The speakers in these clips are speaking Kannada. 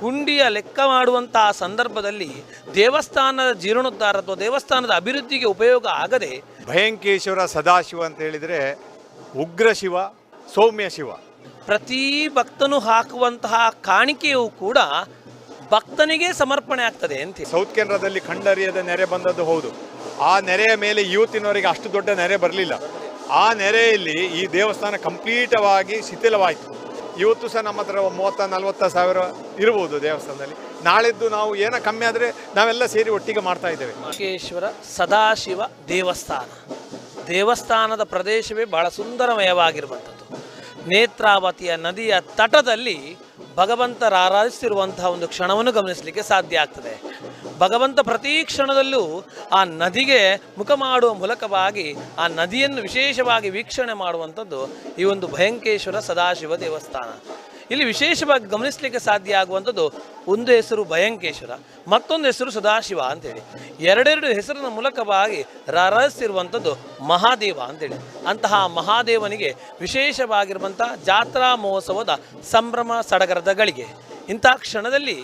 ಹುಂಡಿಯ ಲೆಕ್ಕ ಮಾಡುವಂತಹ ಸಂದರ್ಭದಲ್ಲಿ ದೇವಸ್ಥಾನದ ಜೀರ್ಣೋದ್ಧಾರ ಅಥವಾ ದೇವಸ್ಥಾನದ ಅಭಿವೃದ್ಧಿಗೆ ಉಪಯೋಗ ಆಗದೆ ಭಯಂಕೇಶ್ವರ ಸದಾಶಿವ ಅಂತ ಹೇಳಿದರೆ ಉಗ್ರ ಶಿವ, ಸೌಮ್ಯ ಶಿವ. ಪ್ರತಿ ಭಕ್ತನು ಹಾಕುವಂತಹ ಕಾಣಿಕೆಯೂ ಕೂಡ ಭಕ್ತನಿಗೆ ಸಮರ್ಪಣೆ ಆಗ್ತದೆ ಅಂತ. ಸೌತ್ ಕೆನರಾದಲ್ಲಿ ಕಂಡರಿಯದ ನೆರೆ ಬಂದದ್ದು ಹೌದು. ಆ ನೆರೆಯ ಮೇಲೆ ಇವತ್ತಿನವರೆಗೆ ಅಷ್ಟು ದೊಡ್ಡ ನೆರೆ ಬರಲಿಲ್ಲ. ಆ ನೆರೆಯಲ್ಲಿ ಈ ದೇವಸ್ಥಾನ ಕಂಪ್ಲೀಟವಾಗಿ ಶಿಥಿಲವಾಯಿತು. ಇವತ್ತು ಸಹ ನಮ್ಮ ಹತ್ರ 30-40 ಸಾವಿರ ಇರ್ಬೋದು ದೇವಸ್ಥಾನದಲ್ಲಿ. ನಾಳೆದ್ದು ನಾವು ಏನೋ ಕಮ್ಮಿ ಆದರೆ ನಾವೆಲ್ಲ ಸೇರಿ ಒಟ್ಟಿಗೆ ಮಾಡ್ತಾ ಇದ್ದೇವೆ. ಭಯಂಕೇಶ್ವರ ಸದಾಶಿವ ದೇವಸ್ಥಾನದ ಪ್ರದೇಶವೇ ಬಹಳ ಸುಂದರಮಯವಾಗಿರುವಂಥದ್ದು. ನೇತ್ರಾವತಿಯ ನದಿಯ ತಟದಲ್ಲಿ ಭಗವಂತರ ಆರಾಧಿಸಿರುವಂತಹ ಒಂದು ಕ್ಷಣವನ್ನು ಗಮನಿಸಲಿಕ್ಕೆ ಸಾಧ್ಯ ಆಗ್ತದೆ. ಭಗವಂತ ಪ್ರತಿ ಕ್ಷಣದಲ್ಲೂ ಆ ನದಿಗೆ ಮುಖ ಮಾಡುವ ಮೂಲಕವಾಗಿ ಆ ನದಿಯನ್ನು ವಿಶೇಷವಾಗಿ ವೀಕ್ಷಣೆ ಮಾಡುವಂಥದ್ದು ಈ ಒಂದು ಭಯಂಕೇಶ್ವರ ಸದಾಶಿವ ದೇವಸ್ಥಾನ. ಇಲ್ಲಿ ವಿಶೇಷವಾಗಿ ಗಮನಿಸಲಿಕ್ಕೆ ಸಾಧ್ಯ ಆಗುವಂಥದ್ದು ಒಂದು ಹೆಸರು ಭಯಂಕೇಶ್ವರ, ಮತ್ತೊಂದು ಹೆಸರು ಸದಾಶಿವ ಅಂತೇಳಿ. ಎರಡೆರಡು ಹೆಸರಿನ ಮೂಲಕವಾಗಿ ಆರಾಧಿಸಿರುವಂಥದ್ದು ಮಹಾದೇವ ಅಂತೇಳಿ. ಅಂತಹ ಮಹಾದೇವನಿಗೆ ವಿಶೇಷವಾಗಿರುವಂಥ ಜಾತ್ರಾ ಮಹೋತ್ಸವದ ಸಂಭ್ರಮ ಸಡಗರದ ಗಳಿಗೆ. ಇಂಥ ಕ್ಷಣದಲ್ಲಿ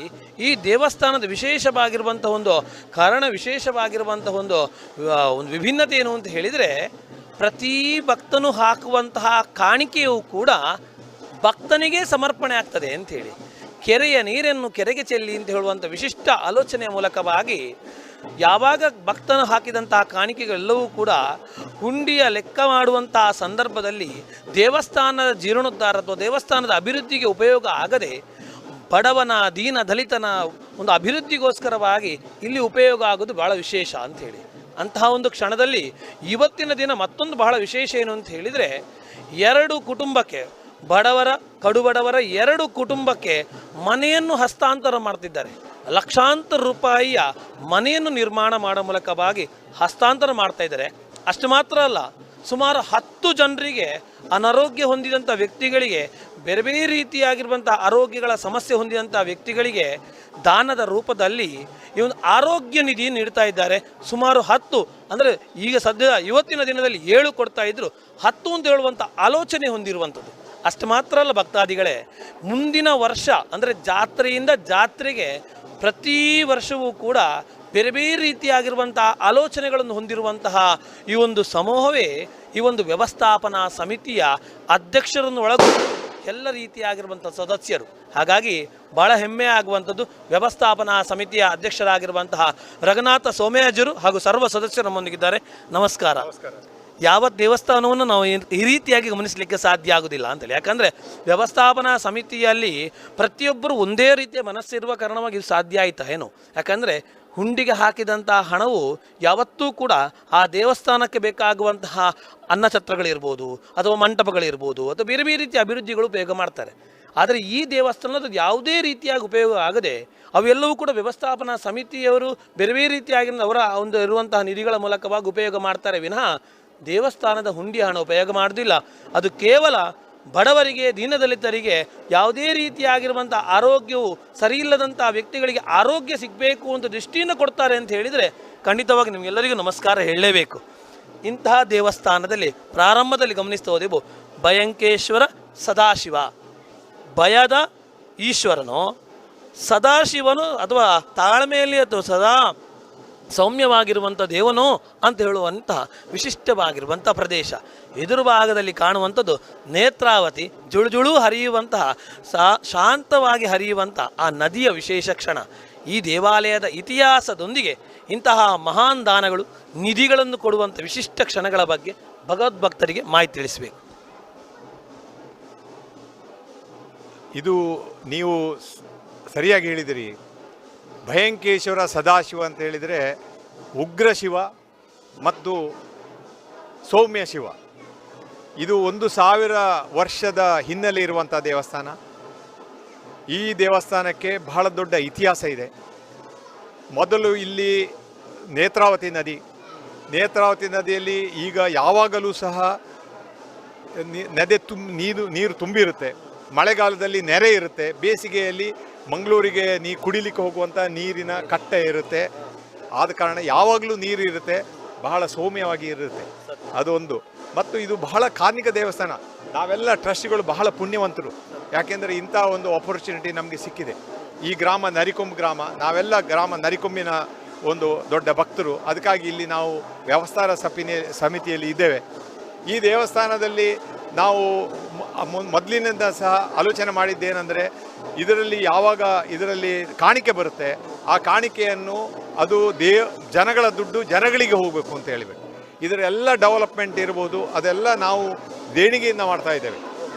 ಈ ದೇವಸ್ಥಾನದ ವಿಶೇಷವಾಗಿರುವಂಥ ಒಂದು ವಿಶೇಷವಾಗಿರುವಂಥ ಒಂದು ವಿಭಿನ್ನತೆ ಏನು ಅಂತ ಹೇಳಿದರೆ, ಪ್ರತಿ ಭಕ್ತನು ಹಾಕುವಂತಹ ಕಾಣಿಕೆಯೂ ಕೂಡ ಭಕ್ತನಿಗೆ ಸಮರ್ಪಣೆ ಆಗ್ತದೆ ಅಂಥೇಳಿ. ಕೆರೆಯ ನೀರನ್ನು ಕೆರೆಗೆ ಚೆಲ್ಲಿ ಅಂತ ಹೇಳುವಂಥ ವಿಶಿಷ್ಟ ಆಲೋಚನೆಯ ಮೂಲಕವಾಗಿ ಯಾವಾಗ ಭಕ್ತನು ಹಾಕಿದಂತಹ ಕಾಣಿಕೆಗಳೆಲ್ಲವೂ ಕೂಡ ಹುಂಡಿಯ ಲೆಕ್ಕ ಮಾಡುವಂತಹ ಸಂದರ್ಭದಲ್ಲಿ ದೇವಸ್ಥಾನದ ಜೀರ್ಣೋದ್ಧಾರ ಅಥವಾ ದೇವಸ್ಥಾನದ ಅಭಿವೃದ್ಧಿಗೆ ಉಪಯೋಗ ಆಗದೆ ಬಡವನ ದೀನ ದಲಿತನ ಒಂದು ಅಭಿವೃದ್ಧಿಗೋಸ್ಕರವಾಗಿ ಇಲ್ಲಿ ಉಪಯೋಗ ಆಗೋದು ಬಹಳ ವಿಶೇಷ ಅಂಥೇಳಿ. ಅಂತಹ ಒಂದು ಕ್ಷಣದಲ್ಲಿ ಇವತ್ತಿನ ದಿನ ಮತ್ತೊಂದು ಬಹಳ ವಿಶೇಷ ಏನು ಅಂತ ಹೇಳಿದರೆ, ಎರಡು ಕುಟುಂಬಕ್ಕೆ ಕಡುಬಡವರ ಎರಡು ಕುಟುಂಬಕ್ಕೆ ಮನೆಯನ್ನು ಹಸ್ತಾಂತರ ಮಾಡ್ತಿದ್ದಾರೆ. ಲಕ್ಷಾಂತರ ರೂಪಾಯಿಯ ಮನೆಯನ್ನು ನಿರ್ಮಾಣ ಮಾಡೋ ಮೂಲಕವಾಗಿ ಹಸ್ತಾಂತರ ಮಾಡ್ತಾ ಇದ್ದಾರೆ. ಅಷ್ಟು ಮಾತ್ರ ಅಲ್ಲ, ಸುಮಾರು 10 ಜನರಿಗೆ ಅನಾರೋಗ್ಯ ಹೊಂದಿದಂಥ ವ್ಯಕ್ತಿಗಳಿಗೆ, ಬೇರೆ ಬೇರೆ ರೀತಿಯಾಗಿರುವಂಥ ಆರೋಗ್ಯಗಳ ಸಮಸ್ಯೆ ಹೊಂದಿದಂಥ ವ್ಯಕ್ತಿಗಳಿಗೆ ದಾನದ ರೂಪದಲ್ಲಿ ಈ ಒಂದು ಆರೋಗ್ಯ ನಿಧಿ ನೀಡ್ತಾ ಇದ್ದಾರೆ. ಸುಮಾರು 10 ಅಂದರೆ ಈಗ ಸದ್ಯ ಇವತ್ತಿನ ದಿನದಲ್ಲಿ 7 ಕೊಡ್ತಾ ಇದ್ರು, 10 ಅಂತ ಹೇಳುವಂಥ ಆಲೋಚನೆ ಹೊಂದಿರುವಂಥದ್ದು. ಅಷ್ಟು ಮಾತ್ರ ಅಲ್ಲ ಭಕ್ತಾದಿಗಳೇ, ಮುಂದಿನ ವರ್ಷ ಅಂದರೆ ಜಾತ್ರೆಯಿಂದ ಜಾತ್ರೆಗೆ ಪ್ರತಿ ವರ್ಷವೂ ಕೂಡ ಬೇರೆ ಬೇರೆ ರೀತಿಯಾಗಿರುವಂತಹ ಆಲೋಚನೆಗಳನ್ನು ಹೊಂದಿರುವಂತಹ ಈ ಒಂದು ಸಮೂಹವೇ ಈ ಒಂದು ವ್ಯವಸ್ಥಾಪನಾ ಸಮಿತಿಯ ಅಧ್ಯಕ್ಷರನ್ನು ಒಳಗೊಂಡು ಎಲ್ಲ ರೀತಿಯಾಗಿರುವಂಥ ಸದಸ್ಯರು. ಹಾಗಾಗಿ ಭಾಳ ಹೆಮ್ಮೆ ಆಗುವಂಥದ್ದು ವ್ಯವಸ್ಥಾಪನಾ ಸಮಿತಿಯ ಅಧ್ಯಕ್ಷರಾಗಿರುವಂತಹ ರಘುನಾಥ ಸೋಮಯಾಜರು ಹಾಗೂ ಸರ್ವ ಸದಸ್ಯರು ನಮ್ಮೊಂದಿಗಿದ್ದಾರೆ. ನಮಸ್ಕಾರ. ಯಾವ ದೇವಸ್ಥಾನವನ್ನು ನಾವು ಈ ರೀತಿಯಾಗಿ ಗಮನಿಸಲಿಕ್ಕೆ ಸಾಧ್ಯ ಆಗೋದಿಲ್ಲ ಅಂತೇಳಿ. ಯಾಕಂದರೆ ವ್ಯವಸ್ಥಾಪನಾ ಸಮಿತಿಯಲ್ಲಿ ಪ್ರತಿಯೊಬ್ಬರು ಒಂದೇ ರೀತಿಯ ಮನಸ್ಸಿರುವ ಕಾರಣವಾಗಿ ಇದು ಸಾಧ್ಯ ಆಯಿತಾ ಏನು? ಯಾಕಂದರೆ ಹುಂಡಿಗೆ ಹಾಕಿದಂಥ ಹಣವು ಯಾವತ್ತೂ ಕೂಡ ಆ ದೇವಸ್ಥಾನಕ್ಕೆ ಬೇಕಾಗುವಂತಹ ಅನ್ನಛತ್ರಗಳಿರ್ಬೋದು ಅಥವಾ ಮಂಟಪಗಳಿರ್ಬೋದು ಅಥವಾ ಬೇರೆ ಬೇರೆ ರೀತಿಯ ಅಭಿವೃದ್ಧಿಗಳು ಉಪಯೋಗ ಮಾಡ್ತಾರೆ. ಆದರೆ ಈ ದೇವಸ್ಥಾನದ ಯಾವುದೇ ರೀತಿಯಾಗಿ ಉಪಯೋಗ ಆಗದೆ ಅವೆಲ್ಲವೂ ಕೂಡ ವ್ಯವಸ್ಥಾಪನಾ ಸಮಿತಿಯವರು ಬೇರೆ ಬೇರೆ ರೀತಿಯಾಗಿ ಅವರ ಒಂದು ಇರುವಂತಹ ನಿಧಿಗಳ ಮೂಲಕವಾಗಿ ಉಪಯೋಗ ಮಾಡ್ತಾರೆ ವಿನಃ ದೇವಸ್ಥಾನದ ಹುಂಡಿ ಹಣ ಉಪಯೋಗ ಮಾಡೋದಿಲ್ಲ. ಅದು ಕೇವಲ ಬಡವರಿಗೆ, ದೀನದಲಿತರಿಗೆ, ಯಾವುದೇ ರೀತಿಯಾಗಿರುವಂಥ ಆರೋಗ್ಯವು ಸರಿಯಿಲ್ಲದಂಥ ವ್ಯಕ್ತಿಗಳಿಗೆ ಆರೋಗ್ಯ ಸಿಗಬೇಕು ಅಂತ ದೃಷ್ಟಿಯನ್ನು ಕೊಡ್ತಾರೆ ಅಂತ ಹೇಳಿದರೆ ಖಂಡಿತವಾಗಿ ನಿಮಗೆಲ್ಲರಿಗೂ ನಮಸ್ಕಾರ ಹೇಳಲೇಬೇಕು. ಇಂತಹ ದೇವಸ್ಥಾನದಲ್ಲಿ ಪ್ರಾರಂಭದಲ್ಲಿ ಗಮನಿಸ್ತಾ ಹೋದೆವು ಭಯಂಕೇಶ್ವರ ಸದಾಶಿವ, ಭಯದ ಈಶ್ವರನು, ಸದಾಶಿವನು ಅಥವಾ ತಾಳ್ಮೆಯಲ್ಲಿ ಅಥವಾ ಸದಾ ಸೌಮ್ಯವಾಗಿರುವಂಥ ದೇವನು ಅಂತ ಹೇಳುವಂಥ ವಿಶಿಷ್ಟವಾಗಿರುವಂಥ ಪ್ರದೇಶ. ಎದುರು ಭಾಗದಲ್ಲಿ ಕಾಣುವಂಥದ್ದು ನೇತ್ರಾವತಿ, ಜುಳುಜುಳು ಹರಿಯುವಂತಹ ಶಾಂತವಾಗಿ ಹರಿಯುವಂಥ ಆ ನದಿಯ ವಿಶೇಷ ಕ್ಷಣ. ಈ ದೇವಾಲಯದ ಇತಿಹಾಸದೊಂದಿಗೆ ಇಂತಹ ಮಹಾನ್ ದಾನಗಳು, ನಿಧಿಗಳನ್ನು ಕೊಡುವಂಥ ವಿಶಿಷ್ಟ ಕ್ಷಣಗಳ ಬಗ್ಗೆ ಭಗವದ್ಭಕ್ತರಿಗೆ ಮಾಹಿತಿ ತಿಳಿಸಬೇಕು. ಇದು ನೀವು ಸರಿಯಾಗಿ ಹೇಳಿದಿರಿ. ಭಯಂಕೇಶ್ವರ ಸದಾಶಿವ ಅಂತ ಹೇಳಿದರೆ ಉಗ್ರ ಶಿವ ಮತ್ತು ಸೌಮ್ಯ ಶಿವ. ಇದು 1000 ವರ್ಷದ ಹಿನ್ನೆಲೆ ಇರುವಂಥ ದೇವಸ್ಥಾನ. ಈ ದೇವಸ್ಥಾನಕ್ಕೆ ಬಹಳ ದೊಡ್ಡ ಇತಿಹಾಸ ಇದೆ. ಮೊದಲು ಇಲ್ಲಿ ನೇತ್ರಾವತಿ ನದಿಯಲ್ಲಿ ಈಗ ಯಾವಾಗಲೂ ಸಹ ನದಿ ನೀರು ತುಂಬಿರುತ್ತೆ. ಮಳೆಗಾಲದಲ್ಲಿ ನೆರೆ ಇರುತ್ತೆ, ಬೇಸಿಗೆಯಲ್ಲಿ ಮಂಗಳೂರಿಗೆ ಕುಡಿಲಿಕ್ಕೆ ಹೋಗುವಂಥ ನೀರಿನ ಕಟ್ಟೆ ಇರುತ್ತೆ. ಆದ ಕಾರಣ ಯಾವಾಗಲೂ ನೀರು ಇರುತ್ತೆ, ಬಹಳ ಸೌಮ್ಯವಾಗಿ ಇರುತ್ತೆ. ಅದೊಂದು. ಮತ್ತು ಇದು ಬಹಳ ಕಾರ್ಮಿಕ ದೇವಸ್ಥಾನ. ನಾವೆಲ್ಲ ಟ್ರಸ್ಟಿಗಳು ಬಹಳ ಪುಣ್ಯವಂತರು, ಯಾಕೆಂದರೆ ಇಂಥ ಒಂದು ಆಪರ್ಚುನಿಟಿ ನಮಗೆ ಸಿಕ್ಕಿದೆ. ಈ ಗ್ರಾಮ ನರಿಕೊಂಬು ಗ್ರಾಮ, ನಾವೆಲ್ಲ ಗ್ರಾಮ ನರಿಕೊಂಬಿನ ಒಂದು ದೊಡ್ಡ ಭಕ್ತರು. ಅದಕ್ಕಾಗಿ ಇಲ್ಲಿ ನಾವು ವ್ಯವಸ್ಥಾರ ಸಮಿತಿಯಲ್ಲಿ ಇದ್ದೇವೆ. ಈ ದೇವಸ್ಥಾನದಲ್ಲಿ ನಾವು ಮೊದಲಿನಿಂದ ಸಹ ಆಲೋಚನೆ ಮಾಡಿದ್ದೇನೆಂದರೆ, ಇದರಲ್ಲಿ ಯಾವಾಗ ಇದರಲ್ಲಿ ಕಾಣಿಕೆ ಬರುತ್ತೆ, ಆ ಕಾಣಿಕೆಯನ್ನು ಅದು ಜನಗಳ ದುಡ್ಡು ಜನಗಳಿಗೆ ಹೋಗಬೇಕು ಅಂತ ಹೇಳಬೇಕು. ಇದರ ಎಲ್ಲ ಡೆವಲಪ್ಮೆಂಟ್ ಇರ್ಬೋದು, ಅದೆಲ್ಲ ನಾವು ದೇಣಿಗೆಯಿಂದ ಮಾಡ್ತಾ ಇದ್ದೇವೆ.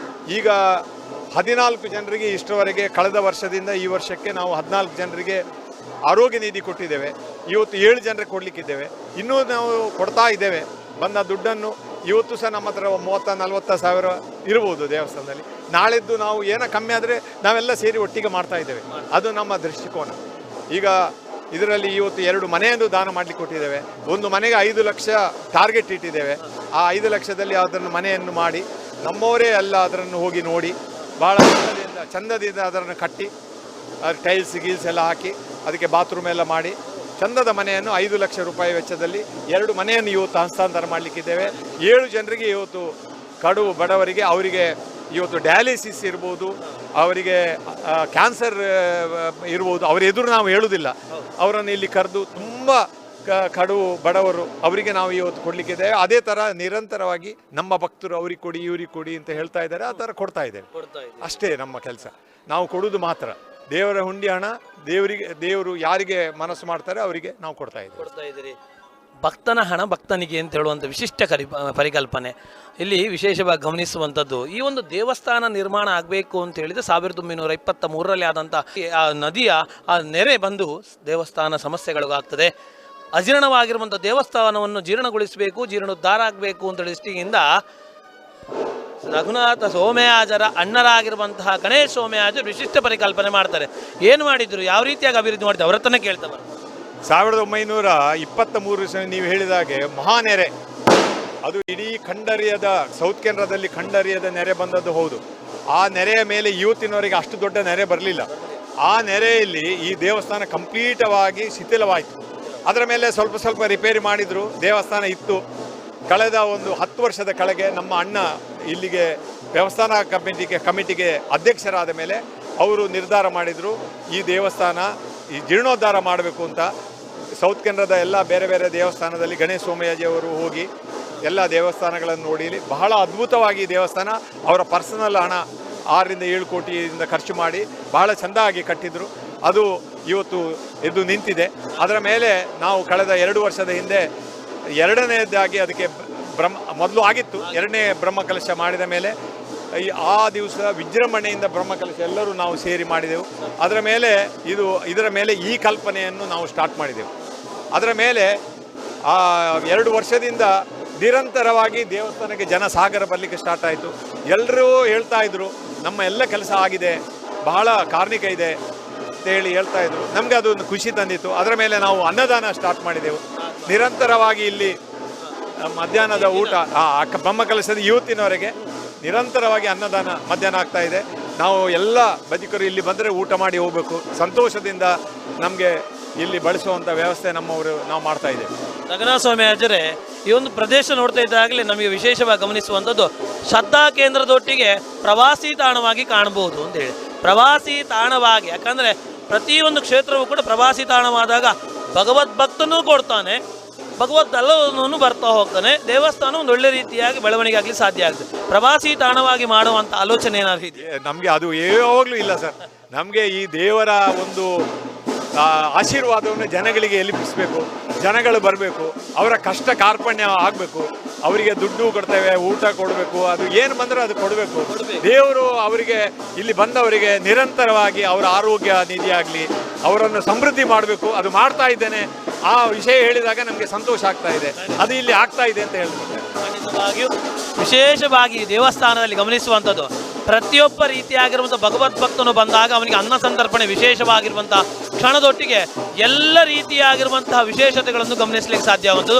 ಈಗ 14 ಜನರಿಗೆ ಇಷ್ಟರವರೆಗೆ, ಕಳೆದ ವರ್ಷದಿಂದ ಈ ವರ್ಷಕ್ಕೆ ನಾವು 14 ಜನರಿಗೆ ಆರೋಗ್ಯ ನಿಧಿ ಕೊಟ್ಟಿದ್ದೇವೆ. ಇವತ್ತು 7 ಜನರಿಗೆ ಕೊಡಲಿಕ್ಕಿದ್ದೇವೆ. ಇನ್ನೂ ನಾವು ಕೊಡ್ತಾ ಇದ್ದೇವೆ. ಬಂದ ದುಡ್ಡನ್ನು ಇವತ್ತು ಸಹ ನಮ್ಮ ಹತ್ರ 30-40 ಸಾವಿರ ಇರ್ಬೋದು ದೇವಸ್ಥಾನದಲ್ಲಿ. ನಾಳೆದ್ದು ನಾವು ಏನೋ ಕಮ್ಮಿ ಆದರೆ ನಾವೆಲ್ಲ ಸೇರಿ ಒಟ್ಟಿಗೆ ಮಾಡ್ತಾ ಇದ್ದೇವೆ. ಅದು ನಮ್ಮ ದೃಷ್ಟಿಕೋನ. ಈಗ ಇದರಲ್ಲಿ ಇವತ್ತು 2 ಮನೆಯನ್ನು ದಾನ ಮಾಡಲಿಕ್ಕೆ ಕೊಟ್ಟಿದ್ದೇವೆ. ಒಂದು ಮನೆಗೆ 5 ಲಕ್ಷ ಟಾರ್ಗೆಟ್ ಇಟ್ಟಿದ್ದೇವೆ. ಆ 5 ಲಕ್ಷದಲ್ಲಿ ಅದನ್ನು ಮನೆಯನ್ನು ಮಾಡಿ ನಮ್ಮವರೇ ಎಲ್ಲ ಅದನ್ನು ಹೋಗಿ ನೋಡಿ ಭಾಳ ಚಂದದಿಂದ ಅದನ್ನು ಕಟ್ಟಿ ಟೈಲ್ಸ್ ಗೀಲ್ಸ್ ಎಲ್ಲ ಹಾಕಿ ಅದಕ್ಕೆ ಬಾತ್ರೂಮ್ ಎಲ್ಲ ಮಾಡಿ ಚಂದದ ಮನೆಯನ್ನು 5 ಲಕ್ಷ ರೂಪಾಯಿ ವೆಚ್ಚದಲ್ಲಿ 2 ಮನೆಯನ್ನು ಇವತ್ತು ಹಸ್ತಾಂತರ ಮಾಡಲಿಕ್ಕಿದ್ದೇವೆ. 7 ಜನರಿಗೆ ಇವತ್ತು ಕಡು ಬಡವರಿಗೆ, ಅವರಿಗೆ ಇವತ್ತು ಡಯಾಲಿಸಿಸ್ ಇರ್ಬೋದು, ಅವರಿಗೆ ಕ್ಯಾನ್ಸರ್ ಇರ್ಬೋದು, ಅವರ ಎದುರು ನಾವು ಹೇಳುವುದಿಲ್ಲ, ಅವರನ್ನು ಇಲ್ಲಿ ಕರೆದು ತುಂಬ ಕಡು ಬಡವರು ಅವರಿಗೆ ನಾವು ಇವತ್ತು ಕೊಡಲಿಕ್ಕಿದ್ದೇವೆ. ಅದೇ ಥರ ನಿರಂತರವಾಗಿ ನಮ್ಮ ಭಕ್ತರು ಅವ್ರಿಗೆ ಕೊಡಿ ಇವ್ರಿಗೆ ಕೊಡಿ ಅಂತ ಹೇಳ್ತಾ ಇದ್ದಾರೆ, ಆ ಥರ ಕೊಡ್ತಾ ಇದ್ದೇವೆ. ಅಷ್ಟೇ ನಮ್ಮ ಕೆಲಸ. ನಾವು ಕೊಡುವುದು ಮಾತ್ರ. ದೇವರ ಹುಂಡಿ ಹಣ ದೇವರು ಯಾರಿಗೆ ಮನಸ್ಸು ಮಾಡ್ತಾರೆ ಅವರಿಗೆ ನಾವು ಕೊಡ್ತಾ ಇದ್ದೀವಿ. ಭಕ್ತನ ಹಣ ಭಕ್ತನಿಗೆ ಅಂತ ಹೇಳುವಂಥ ವಿಶಿಷ್ಟ ಪರಿಕಲ್ಪನೆ ಇಲ್ಲಿ ವಿಶೇಷವಾಗಿ ಗಮನಿಸುವಂಥದ್ದು. ಈ ಒಂದು ದೇವಸ್ಥಾನ ನಿರ್ಮಾಣ ಆಗಬೇಕು ಅಂತ ಹೇಳಿದರೆ 1923ರಲ್ಲಿ ಆದಂಥ ಆ ನದಿಯ ಆ ನೆರೆ ಬಂದು ದೇವಸ್ಥಾನ ಸಮಸ್ಯೆಗಳಿಗಾಗ್ತದೆ. ಅಜೀರ್ಣವಾಗಿರುವಂಥ ದೇವಸ್ಥಾನವನ್ನು ಜೀರ್ಣಗೊಳಿಸಬೇಕು, ಜೀರ್ಣೋದ್ಧಾರ ಆಗಬೇಕು ಅಂತ ದೃಷ್ಟಿಯಿಂದ ರಘುನಾಥ ಸೋಮಯಾಜರ ಅಣ್ಣರಾಗಿರುವಂತಹ ಗಣೇಶ್ ಸೋಮಯಾಜರು ವಿಶಿಷ್ಟ ಪರಿಕಲ್ಪನೆ ಮಾಡ್ತಾರೆ. ಏನು ಮಾಡಿದ್ರು, ಯಾವ ರೀತಿಯಾಗಿ ಅಭಿವೃದ್ಧಿ ಮಾಡಿದ್ರು, ಅವರ ಹತ್ರನೇ ಕೇಳ್ತವೆ. 1923 ನೀವು ಹೇಳಿದಾಗೆ ಮಹಾನೆರೆ, ಅದು ಇಡೀ ಖಂಡರಿಯದ ಸೌತ್ ಕೇಂದ್ರದಲ್ಲಿ ಖಂಡರಿಯದ ನೆರೆ ಬಂದದ್ದು ಹೌದು. ಆ ನೆರೆಯ ಮೇಲೆ ಇವತ್ತಿನವರೆಗೆ ಅಷ್ಟು ದೊಡ್ಡ ನೆರೆ ಬರಲಿಲ್ಲ. ಆ ನೆರೆಯಲ್ಲಿ ಈ ದೇವಸ್ಥಾನ ಕಂಪ್ಲೀಟವಾಗಿ ಶಿಥಿಲವಾಯಿತು. ಅದರ ಮೇಲೆ ಸ್ವಲ್ಪ ಸ್ವಲ್ಪ ರಿಪೇರಿ ಮಾಡಿದರು. ದೇವಸ್ಥಾನ ಇತ್ತು. ಕಳೆದ ಒಂದು 10 ವರ್ಷದ ಕೆಳಗೆ ನಮ್ಮ ಅಣ್ಣ ಇಲ್ಲಿಗೆ ದೇವಸ್ಥಾನ ಕಮಿಟಿಗೆ ಅಧ್ಯಕ್ಷರಾದ ಮೇಲೆ ಅವರು ನಿರ್ಧಾರ ಮಾಡಿದರು, ಈ ದೇವಸ್ಥಾನ ಈ ಜೀರ್ಣೋದ್ಧಾರ ಮಾಡಬೇಕು ಅಂತ. ಸೌತ್ ಕೇಂದ್ರದ ಎಲ್ಲ ಬೇರೆ ಬೇರೆ ದೇವಸ್ಥಾನದಲ್ಲಿ ಗಣೇಶ್ ಸೋಮಯಾಜಿಯವರು ಹೋಗಿ ಎಲ್ಲ ದೇವಸ್ಥಾನಗಳನ್ನು ನೋಡಿ ಬಹಳ ಅದ್ಭುತವಾಗಿ ದೇವಸ್ಥಾನ ಅವರ ಪರ್ಸನಲ್ ಹಣ 6-7 ಕೋಟಿಯಿಂದ ಖರ್ಚು ಮಾಡಿ ಬಹಳ ಚೆಂದಾಗಿ ಕಟ್ಟಿದರು. ಅದು ಇವತ್ತು ಎದ್ದು ನಿಂತಿದೆ. ಅದರ ಮೇಲೆ ನಾವು ಕಳೆದ 2 ವರ್ಷದ ಹಿಂದೆ ಎರಡನೇದಾಗಿ ಅದಕ್ಕೆ ಮೊದಲು ಆಗಿತ್ತು, 2ನೇ ಬ್ರಹ್ಮಕಲಶ ಮಾಡಿದ ಮೇಲೆ ಆ ದಿವಸ ವಿಜೃಂಭಣೆಯಿಂದ ಬ್ರಹ್ಮಕಲಶ ಎಲ್ಲರೂ ನಾವು ಸೇರಿ ಮಾಡಿದೆವು. ಇದರ ಮೇಲೆ ಈ ಕಲ್ಪನೆಯನ್ನು ನಾವು ಸ್ಟಾರ್ಟ್ ಮಾಡಿದೆವು. ಅದರ ಮೇಲೆ 2 ವರ್ಷದಿಂದ ನಿರಂತರವಾಗಿ ದೇವಸ್ಥಾನಕ್ಕೆ ಜನ ಸಾಗರ ಬರಲಿಕ್ಕೆ ಸ್ಟಾರ್ಟ್ ಆಯಿತು. ಎಲ್ಲರೂ ಹೇಳ್ತಾ ಇದ್ರು, ನಮ್ಮ ಎಲ್ಲ ಕೆಲಸ ಆಗಿದೆ, ಬಹಳ ಕಾರ್ಣಿಕ ಇದೆ ಅಂತೇಳಿ ಹೇಳ್ತಾ ಇದ್ರು. ನಮಗೆ ಅದು ಒಂದು ಖುಷಿ ತಂದಿತ್ತು. ಅದರ ಮೇಲೆ ನಾವು ಅನ್ನದಾನ ಸ್ಟಾರ್ಟ್ ಮಾಡಿದೆವು. ನಿರಂತರವಾಗಿ ಇಲ್ಲಿ ಮಧ್ಯಾಹ್ನದ ಊಟ ಬ್ರಹ್ಮಕಲಶದ ಇವತ್ತಿನವರೆಗೆ ನಿರಂತರವಾಗಿ ಅನ್ನದಾನ ಮಧ್ಯಾಹ್ನ ಆಗ್ತಾ ಇದೆ. ನಾವು ಎಲ್ಲ ಬದುಕರು ಇಲ್ಲಿ ಬಂದರೆ ಊಟ ಮಾಡಿ ಹೋಗಬೇಕು. ಸಂತೋಷದಿಂದ ನಮಗೆ ಇಲ್ಲಿ ಬಳಸುವಂಥ ವ್ಯವಸ್ಥೆ ನಾವು ಮಾಡ್ತಾ ಇದ್ದೇವೆ. ರಘುನಾಥ ಸ್ವಾಮಿಯಾಜರೇ, ಈ ಒಂದು ಪ್ರದೇಶ ನೋಡ್ತಾ ಇದ್ದಾಗಲೇ ನಮಗೆ ವಿಶೇಷವಾಗಿ ಗಮನಿಸುವಂಥದ್ದು ಶ್ರದ್ಧಾ ಕೇಂದ್ರದೊಟ್ಟಿಗೆ ಪ್ರವಾಸಿ ತಾಣವಾಗಿ ಕಾಣಬಹುದು ಅಂತೇಳಿ. ಪ್ರವಾಸಿ ತಾಣವಾಗಿ, ಯಾಕಂದರೆ ಪ್ರತಿಯೊಂದು ಕ್ಷೇತ್ರವೂ ಕೂಡ ಪ್ರವಾಸಿ ತಾಣವಾದಾಗ ಭಗವದ್ಭಕ್ತನೂ ಕೊಡ್ತಾನೆ, ಭಗವದ್ದಲ್ಲವನ್ನೂ ಬರ್ತಾ ಹೋಗ್ತಾನೆ, ದೇವಸ್ಥಾನ ಒಂದು ಒಳ್ಳೆ ರೀತಿಯಾಗಿ ಬೆಳವಣಿಗೆ ಆಗಲಿ ಸಾಧ್ಯ ಆಗುತ್ತೆ. ಪ್ರವಾಸಿ ತಾಣವಾಗಿ ಮಾಡುವಂಥ ಆಲೋಚನೆ ಏನಾದ್ರು ಇದೆಯಾ? ನಮಗೆ ಅದು ಯಾವಾಗಲೂ ಇಲ್ಲ ಸರ್. ನಮಗೆ ಈ ದೇವರ ಒಂದು ಆಶೀರ್ವಾದವನ್ನು ಜನಗಳಿಗೆ ಎಲ್ಲಿಪಿಸಬೇಕು, ಜನಗಳು ಬರಬೇಕು, ಅವರ ಕಷ್ಟ ಕಾರ್ಪಣ್ಯ ಆಗಬೇಕು, ಅವರಿಗೆ ದುಡ್ಡು ಕೊಡ್ತೇವೆ, ಊಟ ಕೊಡಬೇಕು, ಅದು ಏನು ಬಂದರೆ ಅದು ಕೊಡಬೇಕು. ದೇವರು ಅವರಿಗೆ ಇಲ್ಲಿ ಬಂದವರಿಗೆ ನಿರಂತರವಾಗಿ ಅವರ ಆರೋಗ್ಯ ನಿಧಿ ಆಗಲಿ, ಅವರನ್ನು ಸಮೃದ್ಧಿ ಮಾಡಬೇಕು. ಅದು ಮಾಡ್ತಾ ಇದ್ದೇನೆ. ಆ ವಿಷಯ ಹೇಳಿದಾಗ ನಮಗೆ ಸಂತೋಷ ಆಗ್ತಾ ಇದೆ. ಅದು ಇಲ್ಲಿ ಆಗ್ತಾ ಇದೆ ಅಂತ ಹೇಳ್ತಾರೆ. ವಿಶೇಷವಾಗಿ ದೇವಸ್ಥಾನದಲ್ಲಿ ಗಮನಿಸುವಂಥದ್ದು, ಪ್ರತಿಯೊಬ್ಬ ರೀತಿಯಾಗಿರುವಂಥ ಭಗವದ್ಭಕ್ತನು ಬಂದಾಗ ಅವನಿಗೆ ಅನ್ನ ಸಂತರ್ಪಣೆ ವಿಶೇಷವಾಗಿರುವಂಥ ಕ್ಷಣದೊಟ್ಟಿಗೆ ಎಲ್ಲ ರೀತಿಯಾಗಿರುವಂತಹ ವಿಶೇಷತೆಗಳನ್ನು ಗಮನಿಸಲಿಕ್ಕೆ ಸಾಧ್ಯವಾಗುವಂಥದ್ದು.